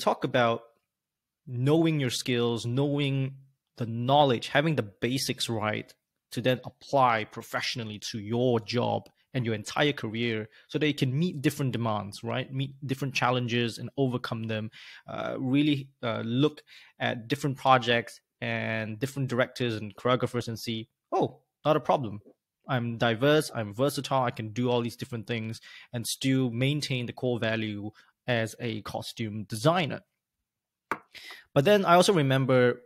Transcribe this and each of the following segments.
talk about knowing your skills, knowing the knowledge, having the basics right to then apply professionally to your job and your entire career so that you can meet different demands, right? Meet different challenges and overcome them. Really look at different projects and different directors and choreographers and see, oh, not a problem. I'm diverse, I'm versatile, I can do all these different things and still maintain the core value as a costume designer. But then I also remember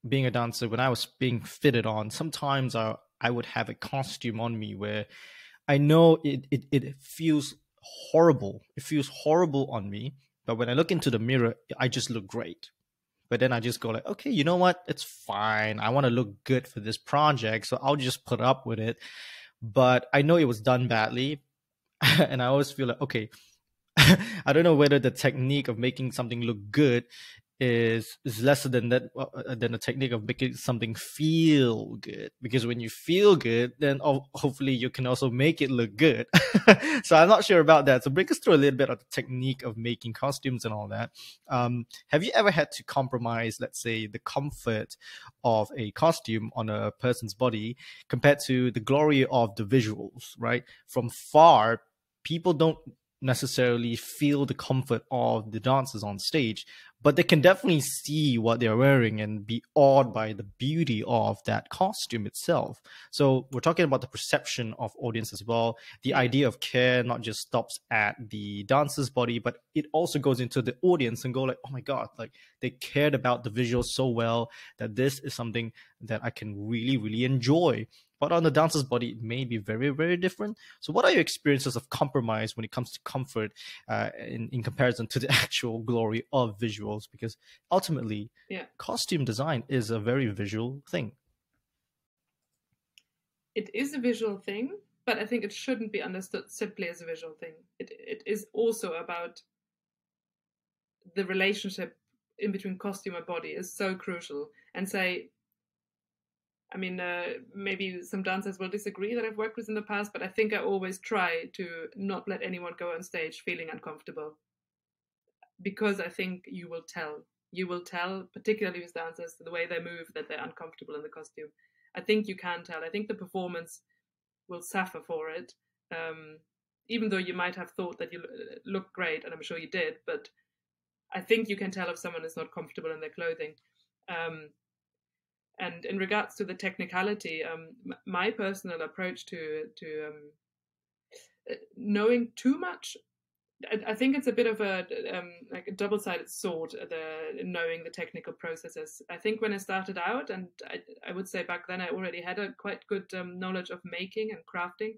being a dancer, when I was being fitted on, sometimes I would have a costume on me where I know it feels horrible. It feels horrible on me. But when I look into the mirror, I just look great. But then I just go like, okay, you know what? It's fine. I want to look good for this project, so I'll just put up with it. But I know it was done badly. And I always feel like, okay, I don't know whether the technique of making something look good is lesser than that, than the technique of making something feel good, because when you feel good, then hopefully you can also make it look good. So I'm not sure about that. So bring us through a little bit of the technique of making costumes and all that. Have you ever had to compromise, let's say, the comfort of a costume on a person's body compared to the glory of the visuals, right? From far, people don't necessarily feel the comfort of the dancers on stage, but they can definitely see what they're wearing and be awed by the beauty of that costume itself. So we're talking about the perception of audience as well. The idea of care not just stops at the dancer's body, but it also goes into the audience and go like, oh my God, like they cared about the visuals so well that this is something that I can really, really enjoy. But on the dancer's body, it may be very, very different. So what are your experiences of compromise when it comes to comfort in comparison to the actual glory of visuals? Because ultimately, costume design is a very visual thing. It is a visual thing, but I think it shouldn't be understood simply as a visual thing. It is also about the relationship in between costume and body is so crucial. And say, I mean, maybe some dancers will disagree that I've worked with in the past, but I think I always try to not let anyone go on stage feeling uncomfortable, because I think you will tell, particularly with dancers, the way they move, that they're uncomfortable in the costume. I think you can tell. I think the performance will suffer for it, even though you might have thought that you look great, and I'm sure you did, but I think you can tell if someone is not comfortable in their clothing. And in regards to the technicality, my personal approach to knowing too much, I think it's a bit of a like a double-sided sword, the knowing the technical processes. I think when I started out, and I would say back then I already had a quite good knowledge of making and crafting,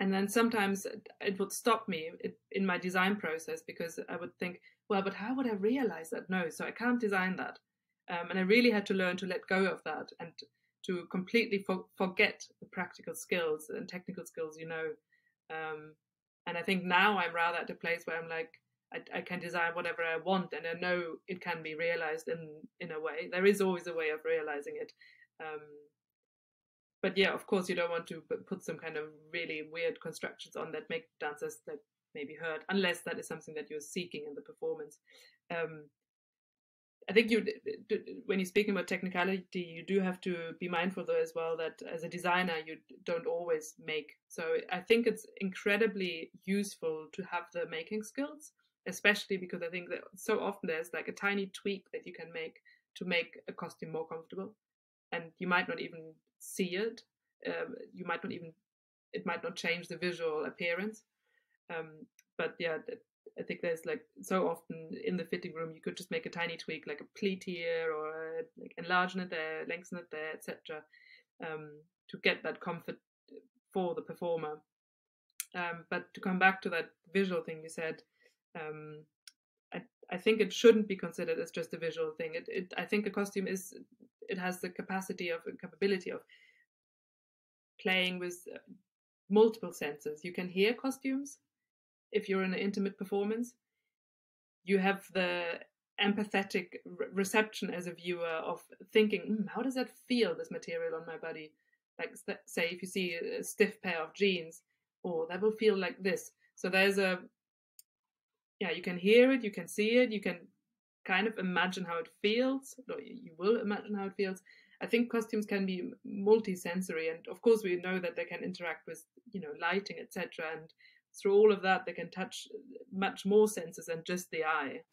and then sometimes it would stop me in my design process, because I would think, well, but how would I realize that? No, so I can't design that. And I really had to learn to let go of that and to completely forget the practical skills and technical skills, and I think now I'm rather at a place where I'm like, I can design whatever I want, and I know it can be realized in a way. There is always a way of realizing it. But yeah, of course, you don't want to put some kind of really weird constructions on that make dancers that maybe hurt, unless that is something that you're seeking in the performance. I think when you're speaking about technicality, you do have to be mindful though as well that as a designer, you don't always make. So I think it's incredibly useful to have the making skills, especially because I think that so often there's like a tiny tweak that you can make to make a costume more comfortable, and you might not even see it. It might not change the visual appearance. But yeah, I think there's like so often in the fitting room, you could just make a tiny tweak, like a pleat here, or like enlarge it there, lengthen it there, etc., to get that comfort for the performer. But to come back to that visual thing you said, I think it shouldn't be considered as just a visual thing. I think a costume has the capability of playing with multiple senses. You can hear costumes. If you're in an intimate performance, you have the empathetic reception as a viewer of thinking, how does that feel, this material on my body? Like, say, if you see a stiff pair of jeans, that will feel like this. So there's yeah, you can hear it, you can see it, you can kind of imagine how it feels, or you will imagine how it feels. I think costumes can be multi-sensory, and of course we know that they can interact with, you know, lighting, etc. And through all of that, they can touch much more senses than just the eye.